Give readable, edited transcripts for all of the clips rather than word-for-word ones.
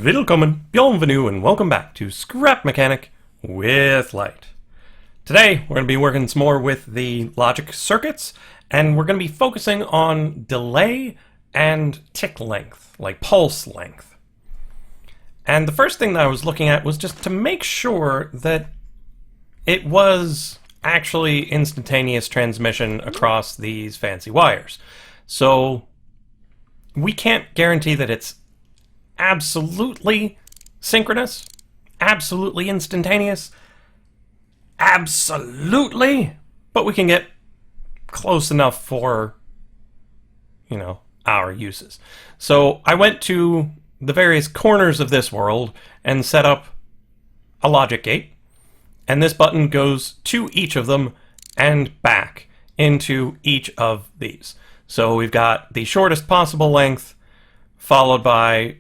Willkommen, bienvenue, and welcome back to Scrap Mechanic with Lyte. Today, we're going to be working some more with the logic circuits, and we're going to be focusing on delay and tick length, like pulse length. And the first thing that I was looking at was just to make sure that it was actually instantaneous transmission across these fancy wires. So we can't guarantee that it's absolutely synchronous, absolutely instantaneous, absolutely, but we can get close enough for, our uses. So I went to the various corners of this world and set up a logic gate, and this button goes to each of them and back into each of these. So we've got the shortest possible length followed by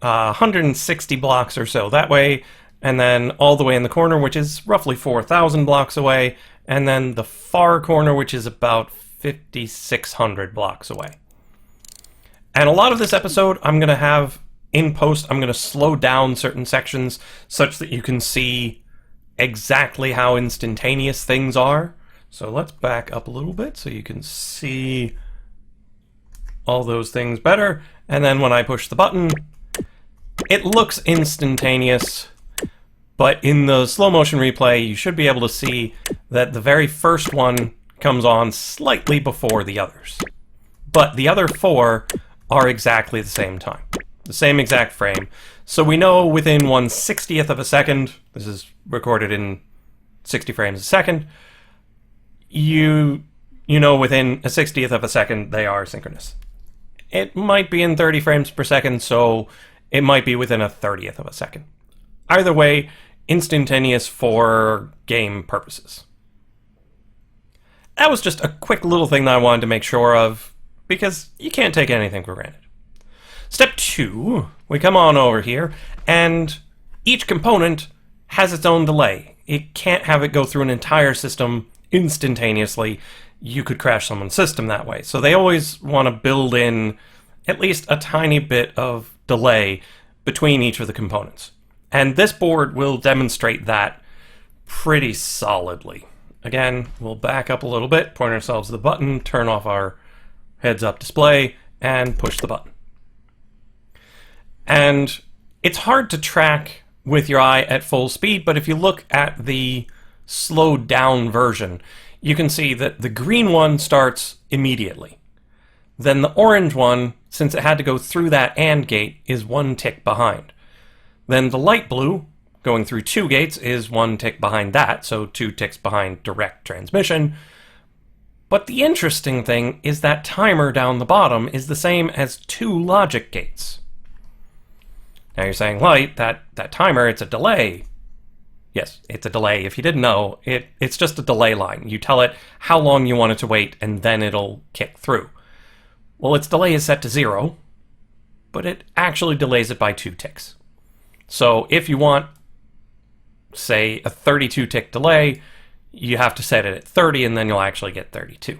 160 blocks or so that way, and then all the way in the corner, which is roughly 4,000 blocks away, and then the far corner, which is about 5,600 blocks away. And a lot of this episode I'm going to have in post, I'm going to slow down certain sections such that you can see exactly how instantaneous things are. So let's back up a little bit so you can see all those things better. And then when I push the button, it looks instantaneous, but in the slow motion replay, you should be able to see that the very first one comes on slightly before the others. But the other four are exactly the same time, the same exact frame. So we know within 1/60th of a second, this is recorded in 60 frames a second, you know within a 60th of a second they are synchronous. It might be in 30 frames per second, so it might be within a 30th of a second. Either way, instantaneous for game purposes. That was just a quick little thing that I wanted to make sure of, because you can't take anything for granted. Step 2, we come on over here, and each component has its own delay. It can't have it go through an entire system instantaneously. You could crash someone's system that way. So they always want to build in at least a tiny bit of delay between each of the components. And this board will demonstrate that pretty solidly. Again, we'll back up a little bit, point ourselves to the button, turn off our heads-up display, and push the button. And it's hard to track with your eye at full speed, but if you look at the slowed down version, you can see that the green one starts immediately. Then the orange one, since it had to go through that AND gate, is one tick behind. Then the light blue, going through 2 gates, is 1 tick behind that, so 2 ticks behind direct transmission. But the interesting thing is that timer down the bottom is the same as 2 logic gates. Now you're saying, Lyte, that timer, it's a delay. Yes, it's a delay. If you didn't know, it's just a delay line. You tell it how long you want it to wait, and then it'll kick through. Well, its delay is set to 0, but it actually delays it by 2 ticks. So if you want, say, a 32 tick delay, you have to set it at 30, and then you'll actually get 32.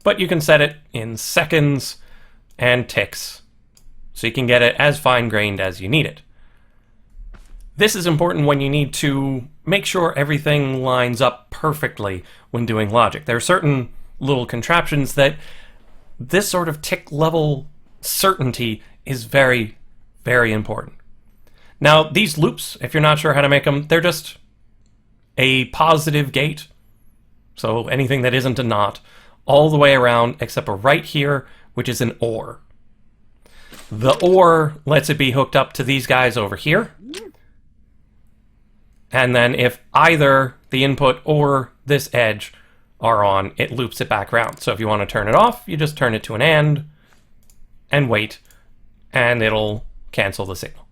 But you can set it in seconds and ticks, so you can get it as fine-grained as you need it. This is important when you need to make sure everything lines up perfectly when doing logic. There are certain little contraptions that this sort of tick level certainty is very, very important. Now, these loops, if you're not sure how to make them, they're just a positive gate, so anything that isn't a NOT, all the way around except for right here, which is an OR. The OR lets it be hooked up to these guys over here. And then if either the input or this edge are on, it loops it back around. So if you want to turn it off, you just turn it to an and wait, and it'll cancel the signal.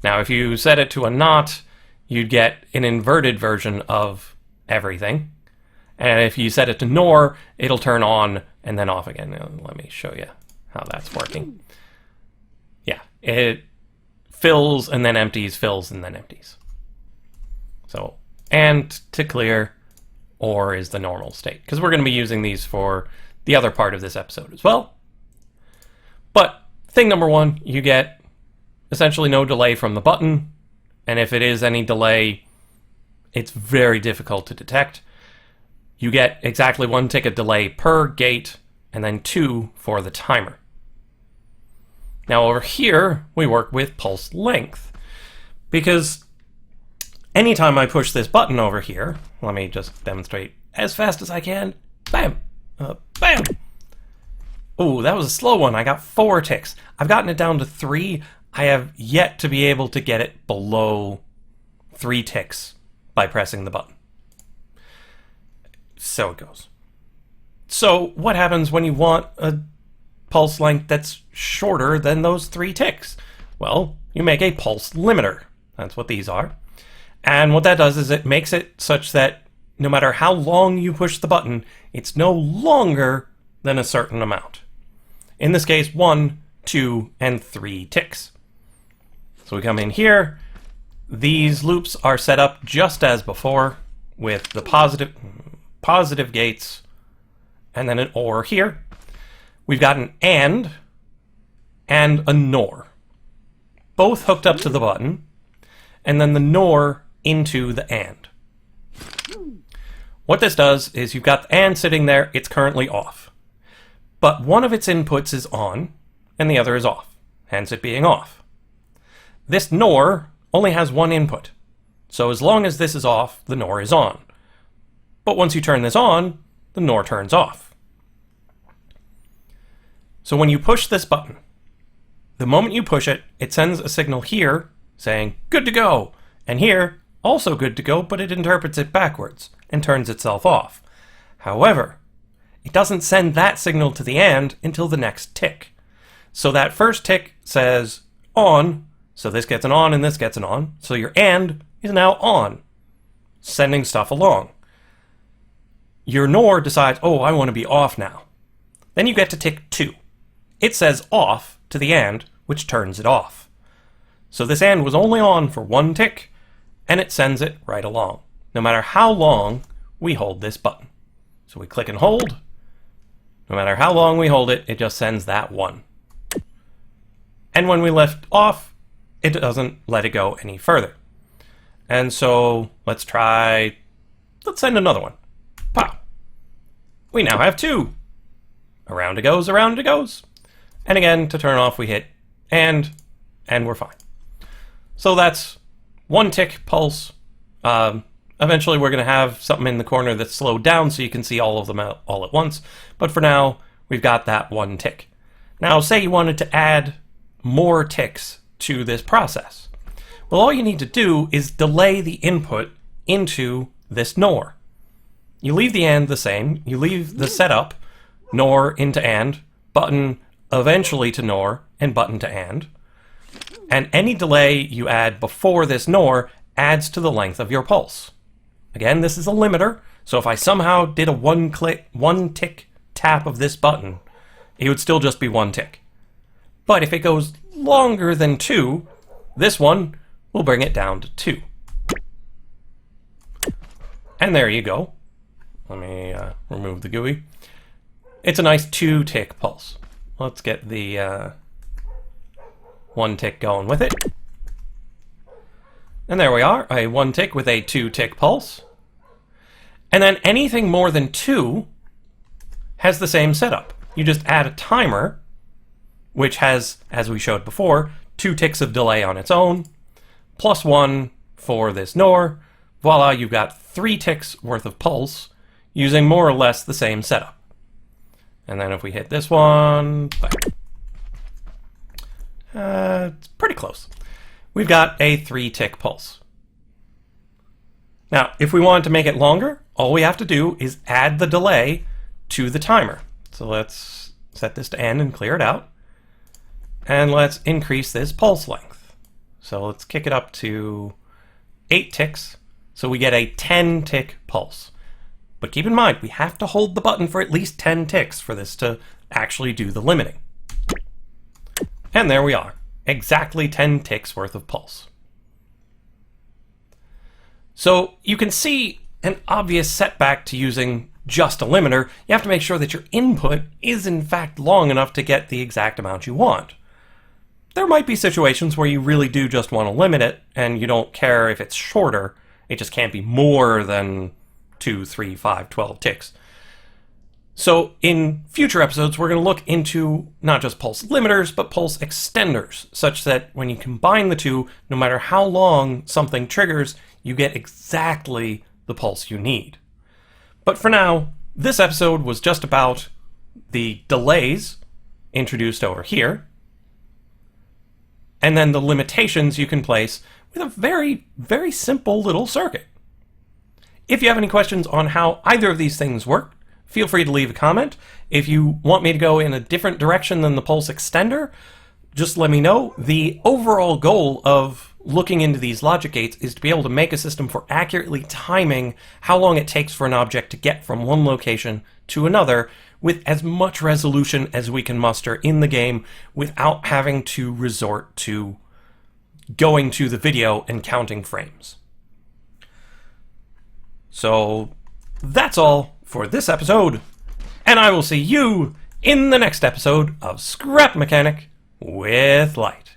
Now if you set it to a NOT, you'd get an inverted version of everything. And if you set it to NOR, it'll turn on and then off again. Now, let me show you how that's working. Yeah, it fills and then empties, fills and then empties. So, and to clear, or is the normal state, because we're going to be using these for the other part of this episode as well. But Thing number one, you get essentially no delay from the button, and if it is any delay, it's very difficult to detect. You get exactly 1 tick of delay per gate, and then 2 for the timer. Now over here, we work with pulse length, because anytime I push this button over here, let me just demonstrate as fast as I can. Bam! Bam! Oh, that was a slow one. I got 4 ticks. I've gotten it down to 3. I have yet to be able to get it below 3 ticks by pressing the button. So it goes. So what happens when you want a pulse length that's shorter than those 3 ticks? Well, you make a pulse limiter. That's what these are. And what that does is it makes it such that no matter how long you push the button, it's no longer than a certain amount. In this case, 1, 2, and 3 ticks. So we come in here. These loops are set up just as before with the positive gates and then an OR here. We've got an AND and a NOR, both hooked up to the button, and then the NOR into the AND. What this does is you've got the AND sitting there, it's currently off. But one of its inputs is on, and the other is off, hence it being off. This NOR only has one input, so as long as this is off, the NOR is on. But once you turn this on, the NOR turns off. So when you push this button, the moment you push it, it sends a signal here saying, good to go, and here, also good to go, but it interprets it backwards and turns itself off. However, it doesn't send that signal to the AND until the next tick. So that first tick says on, so this gets an on and this gets an on, so your AND is now on, sending stuff along. Your NOR decides, oh, I want to be off now. Then you get to tick 2. It says off to the AND, which turns it off. So this AND was only on for 1 tick, and it sends it right along, no matter how long we hold this button. So we click and hold. No matter how long we hold it, it just sends that 1. And when we lift off, it doesn't let it go any further. And so let's send another one. Pow! We now have 2. Around it goes, around it goes. And again, to turn off, we hit and we're fine. So that's 1 tick pulse. Eventually we're going to have something in the corner that's slowed down so you can see all of them all at once. But for now, we've got that 1 tick. Now, say you wanted to add more ticks to this process. Well, all you need to do is delay the input into this NOR. You leave the AND the same. You leave the setup, NOR into AND, button eventually to NOR, and button to AND. And any delay you add before this NOR adds to the length of your pulse. Again, this is a limiter, so if I somehow did a 1 tick tap of this button, it would still just be 1 tick. But if it goes longer than 2, this one will bring it down to 2. And there you go. Let me remove the GUI. It's a nice 2 tick pulse. Let's get the 1 tick going with it. And there we are, a 1 tick with a 2 tick pulse. And then anything more than 2 has the same setup. You just add a timer, which has, as we showed before, 2 ticks of delay on its own, plus 1 for this NOR. Voila, you've got 3 ticks worth of pulse using more or less the same setup. And then if we hit this one, it's pretty close. We've got a 3 tick pulse. Now, if we wanted to make it longer, all we have to do is add the delay to the timer. So let's set this to N and clear it out. And let's increase this pulse length. So let's kick it up to 8 ticks. So we get a 10 tick pulse. But keep in mind, we have to hold the button for at least 10 ticks for this to actually do the limiting. And there we are. Exactly 10 ticks worth of pulse. So you can see an obvious setback to using just a limiter. You have to make sure that your input is in fact long enough to get the exact amount you want. there might be situations where you really do just want to limit it, and you don't care if it's shorter. It just can't be more than 2, 3, 5, 12 ticks. So in future episodes, we're going to look into not just pulse limiters, but pulse extenders, such that when you combine the two, no matter how long something triggers, you get exactly the pulse you need. But for now, this episode was just about the delays introduced over here, and then the limitations you can place with a very, very simple little circuit. If you have any questions on how either of these things work, feel free to leave a comment. If you want me to go in a different direction than the pulse extender, just let me know. The overall goal of looking into these logic gates is to be able to make a system for accurately timing how long it takes for an object to get from one location to another with as much resolution as we can muster in the game without having to resort to going to the video and counting frames. So that's all for this episode, and I will see you in the next episode of Scrap Mechanic with Lyte.